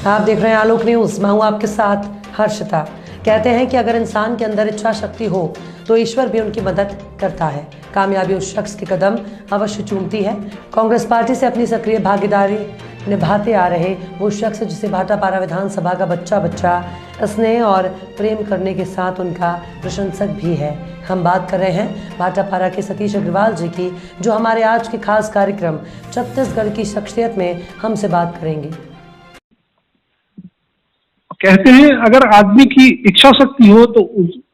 आप देख रहे हैं आलोक न्यूज। मैं हूं आपके साथ हर्षिता। कहते हैं कि अगर इंसान के अंदर इच्छा शक्ति हो तो ईश्वर भी उनकी मदद करता है। कामयाबी उस शख्स के कदम अवश्य चूमती है। कांग्रेस पार्टी से अपनी सक्रिय भागीदारी निभाते आ रहे वो शख्स जिसे भाटापारा विधानसभा का बच्चा स्नेह और प्रेम करने के साथ उनका प्रशंसक भी है। हम बात कर रहे हैं भाटापारा के सतीश अग्रवाल जी की, जो हमारे आज के खास कार्यक्रम छत्तीसगढ़ की शख्सियत में हमसे बात करेंगे। कहते हैं अगर आदमी की इच्छा शक्ति हो तो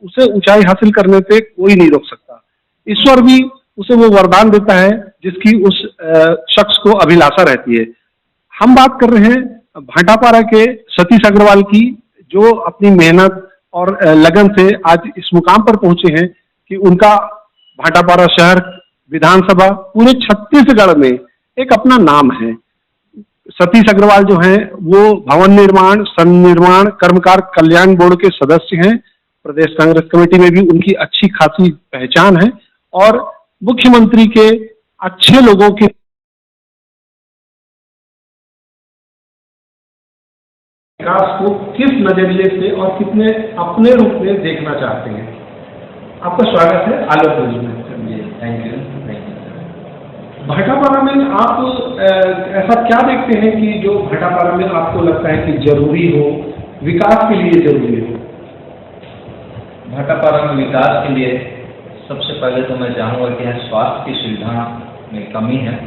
उसे ऊंचाई हासिल करने पे कोई नहीं रोक सकता। ईश्वर भी उसे वो वरदान देता है जिसकी उस शख्स को अभिलाषा रहती है। हम बात कर रहे हैं भाटापारा के सतीश अग्रवाल की, जो अपनी मेहनत और लगन से आज इस मुकाम पर पहुंचे हैं कि उनका भाटापारा शहर, विधानसभा, पूरे छत्तीसगढ़ में एक अपना नाम है। सतीश अग्रवाल जो हैं वो भवन निर्माण, सन निर्माण, कर्मकार कल्याण बोर्ड के सदस्य हैं। प्रदेश कांग्रेस कमेटी में भी उनकी अच्छी खासी पहचान है और मुख्यमंत्री के अच्छे लोगों के विकास को किस नजरिए से और कितने अपने रूप में देखना चाहते हैं। आपका स्वागत है आलोक न्यूज में। Thank you. भाटापारा में आप ऐसा क्या देखते हैं कि जो भाटापारा में आपको लगता है कि जरूरी हो, विकास के लिए जरूरी हो? भाटापारा में विकास के लिए सबसे पहले तो मैं चाहूँगा कि यहाँ स्वास्थ्य की सुविधा में कमी है,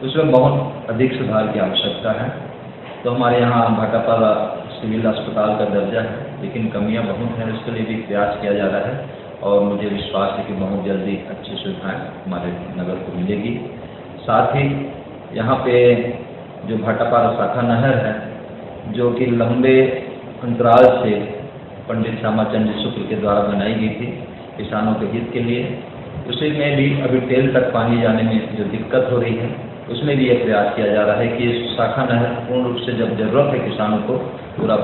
उसमें बहुत अधिक सुधार की आवश्यकता है। तो हमारे यहाँ भाटापारा सिविल अस्पताल का दर्जा है, लेकिन कमियाँ बहुत हैं, उसके लिए भी प्रयास किया जा रहा है और मुझे विश्वास है कि बहुत जल्दी अच्छी सुविधाएँ हमारे नगर को मिलेगी। साथ ही यहाँ पे जो भाटापारा शाखा नहर है, जो कि लंबे अंतराल से पंडित श्यामाचंद्र शुक्ल के द्वारा बनाई गई थी किसानों के हित के लिए, उसी में भी अभी टेल तक पानी जाने में जो दिक्कत हो रही है, उसमें भी यह प्रयास किया जा रहा है कि इस शाखा नहर पूर्ण रूप से जब जरूरत है किसानों को पूरा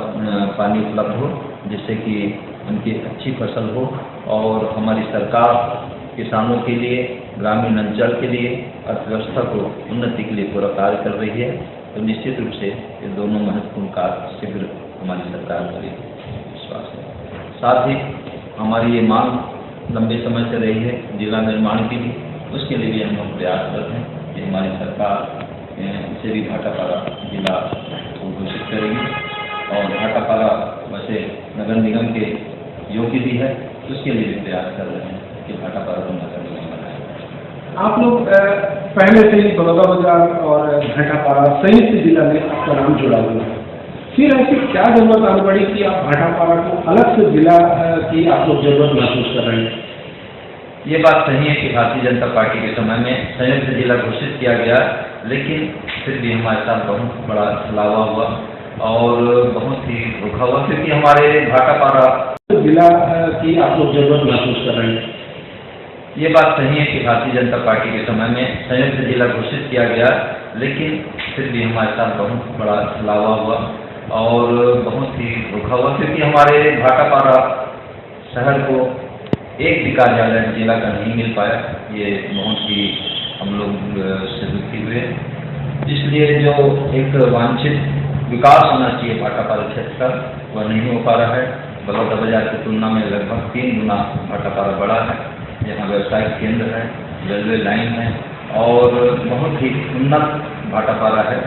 पानी उपलब्ध हो, जिससे कि उनकी अच्छी फसल हो और हमारी सरकार किसानों के लिए, ग्रामीण अंचल के लिए, अर्थव्यवस्था को उन्नति के लिए पूरा कार्य कर रही है। तो निश्चित रूप से ये दोनों महत्वपूर्ण कार्य शीघ्र हमारी सरकार करेगी, विश्वास है। साथ ही हमारी ये मांग लंबे समय से रही है जिला निर्माण की भी, उसके लिए भी हम लोग प्रयास करते हैं कि हमारी सरकार इसे भी भाटापारा जिला को घोषित करेगी और भाटापारा वैसे नगर निगम के योग्य भी है, उसके लिए भी प्रयास कर रहे हैं कि भाटापारा को नगर निगम बनाए। आप लोग पहले से ही बलौदाबाजार और भाटापारा संयुक्त जिला में आपका नाम जुड़ा हुआ है, फिर ऐसी क्या जरूरत आनी पड़ी कि आप भाटापारा को अलग से जिला की आप लोग जरूरत महसूस कर रहे हैं? ये बात सही है कि भारतीय जनता पार्टी के समय में संयुक्त जिला घोषित किया गया, लेकिन फिर भी हमारे साथ बहुत बड़ा छलावा हुआ और बहुत ही धोखा हुआ, क्योंकि हमारे भाटापारा जिला की आप लोग जरूरत महसूस कर रहे हैं। ये बात सही है कि भारतीय जनता पार्टी के समय में संयुक्त जिला घोषित किया गया, लेकिन फिर भी हमारे साथ बहुत बड़ा छलावा हुआ और बहुत ही धोखा हुआ, क्योंकि हमारे भाटापारा शहर को एक भी कार्यालय जिला का नहीं मिल पाया। ये बहुत ही हम लोग से दुखी हुए, इसलिए जो एक वांछित विकास होना चाहिए भाटापारा क्षेत्र का, वह नहीं हो पा रहा है। बलौदाबाजार की तुलना में लगभग 3 गुना भाटापारा बड़ा है। यहाँ व्यवसायिक केंद्र है, रेलवे लाइन है और बहुत ही उन्नत भाटापारा है,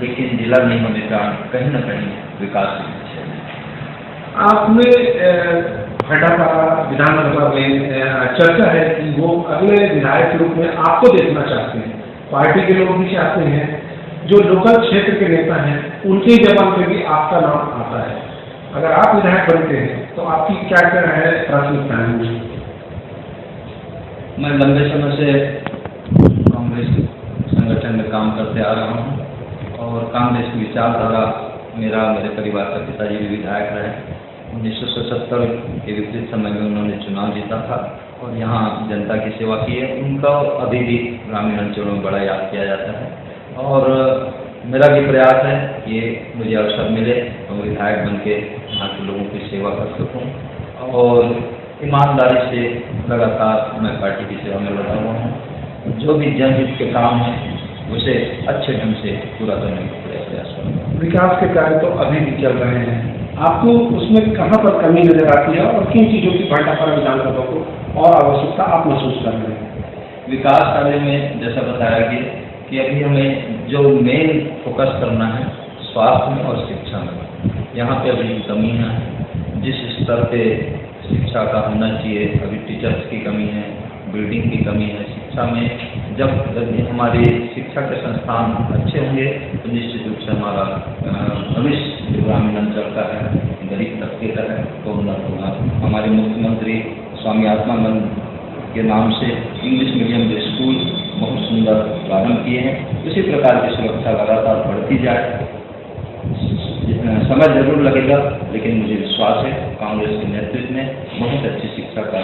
लेकिन जिला नहीं होने का कहीं न कहीं विकास की पीछे है। आपने भाटापारा विधानसभा में चर्चा है कि वो अगले विधायक के रूप में आपको देखना चाहते हैं, पार्टी के लोग भी चाहते हैं, जो लोकल क्षेत्र के नेता हैं उनके जबान पे भी आपका नाम आता है। अगर आप विधायक बनते हैं तो आपकी क्या क्या है प्राथमिकताएं? मैं लंबे समय से कांग्रेस संगठन में काम करते आ रहा हूँ और कांग्रेस की विचारधारा मेरे परिवार का पिताजी भी विधायक रहे। 1977 के विपरीत समय में उन्होंने चुनाव जीता था और यहाँ जनता की सेवा की है। उनका अभी भी ग्रामीण अंचलों में बड़ा याद किया जाता है और मेरा भी प्रयास है कि मुझे अवसर मिले तो विधायक बन के यहाँ के लोगों की सेवा कर सकूँ और ईमानदारी से लगातार मैं पार्टी की सेवा में लगा हुआ हूँ। जो भी जनहित के काम हैं उसे अच्छे ढंग से पूरा करने का प्रयास करूँगा। विकास के कार्य तो अभी भी चल रहे हैं, आपको उसमें कहाँ पर कमी नजर आती है और किन चीज़ों की भाटापारा विधानसभा को और आवश्यकता आप महसूस कर रहे हैं? विकास कार्य में जैसा बताया गया कि अभी हमें जो मेन फोकस करना है स्वास्थ्य में और शिक्षा में, यहाँ पे अभी कमी है। जिस स्तर पे शिक्षा का होना चाहिए अभी टीचर्स की कमी है, बिल्डिंग की कमी है। शिक्षा में जब हमारे शिक्षा के संस्थान अच्छे होंगे तो निश्चित रूप से हमारा भविष्य जो ग्रामीण अंचल का है, गरीब तबके का है, तो उन्नत होगा। हमारे मुख्यमंत्री स्वामी आत्मानंद के नाम से इंग्लिश मीडियम स्कूल बहुत सुंदर प्रारंभ किए हैं। इसी प्रकार की सुरक्षा लगातार बढ़ती जाए। समय जरूर लगेगा, लेकिन मुझे विश्वास है कांग्रेस के नेतृत्व में बहुत अच्छी शिक्षा का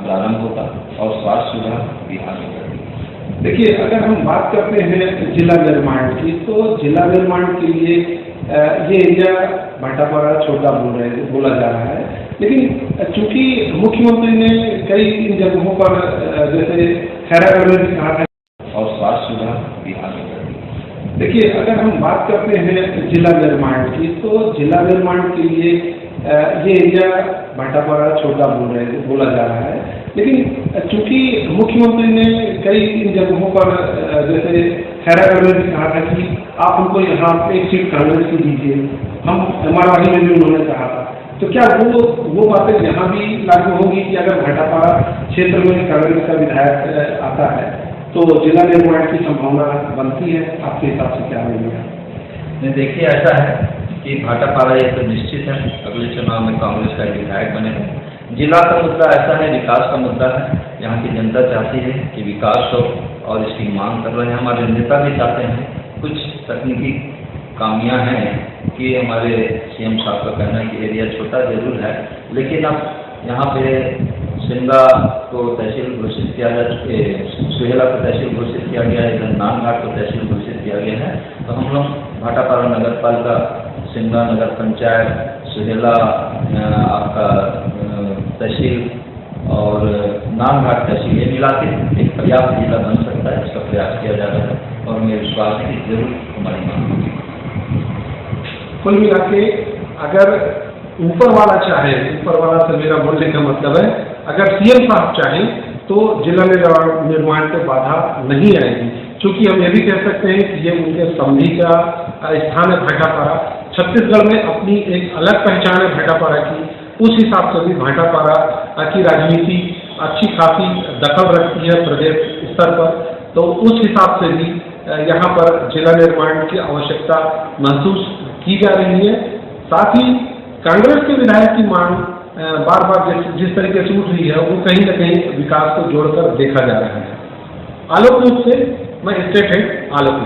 प्रारंभ होगा और स्वास्थ्य सुधार भी आगे बढ़ेगा। देखिए, अगर हम बात करते हैं जिला निर्माण की, तो जिला निर्माण के लिए ये एरिया भाटापारा छोटा बोला जा रहा है, लेकिन चूंकि मुख्यमंत्री ने कई इन जगहों पर जैसे खैरागढ़ में भी कहा था और स्वास्थ्य सुधार भी आगे बढ़ेगा। देखिए, अगर हम बात करते हैं जिला निर्माण की, तो जिला निर्माण के लिए ये एरिया भाटापारा छोटा बोला जा रहा है, लेकिन चूंकि मुख्यमंत्री ने कई इन जगहों पर जैसे खैरागढ़ में भी कहा था कि आप हमको यहाँ एक सीट कांग्रेस की दीजिए, हम मरवाही में भी उन्होंने कहा था, तो क्या वो बातें यहाँ भी लागू होगी कि अगर भाटापारा क्षेत्र में कांग्रेस का विधायक आता है तो जिला निर्माण की संभावना बनती है? आपके हिसाब से क्या रहेगा? देखिए, ऐसा है कि भाटापारा ये तो निश्चित है अगले चुनाव में कांग्रेस का विधायक बनेगा। जिला का मुद्दा ऐसा है, विकास का मुद्दा है। यहाँ की जनता चाहती है कि विकास हो और इसकी मांग कर रहे हैं। हमारे नेता भी चाहते हैं। कुछ तकनीकी खामियां हैं कि हमारे सीएम साहब का कहना है कि एरिया छोटा जरूर है, लेकिन अब यहाँ पे शिमला को तहसील घोषित किया जा चुके, सुहेला को तहसील घोषित किया गया है, इधर नानघाट को तहसील घोषित किया गया है। तो हम लोग भाटापारा नगर पालिका, शिमला नगर पंचायत, सुहेला आपका तहसील और नानघाट तहसील ये मिला के एक पर्याप्त जिला बन सकता है। इसका प्रयास किया जा रहा है और मेरे विश्वास है कि जरूर हमारी मांग होगी। कुल मिला के अगर ऊपर वाला चाहे, ऊपर वाला से मेरा बोलने का मतलब है अगर सीएम साहब चाहें तो जिला निर्माण पे बाधा नहीं आएगी, क्योंकि हम ये भी कह सकते हैं कि ये उनके समधी का स्थान है भाटापारा। छत्तीसगढ़ में अपनी एक अलग पहचान है भाटापारा की, उस हिसाब से भी भाटापारा की राजनीति अच्छी खासी दखल रखती है प्रदेश स्तर पर, तो उस हिसाब से भी यहाँ पर जिला निर्माण की आवश्यकता महसूस की जा रही है। साथ ही कांग्रेस के विधायक की मांग बार बार जिस तरीके से उठ रही है वो कहीं न कहीं विकास को जोड़कर देखा जा रहा है। आलोक न्यूज से मैं स्टेट हेड आलोक।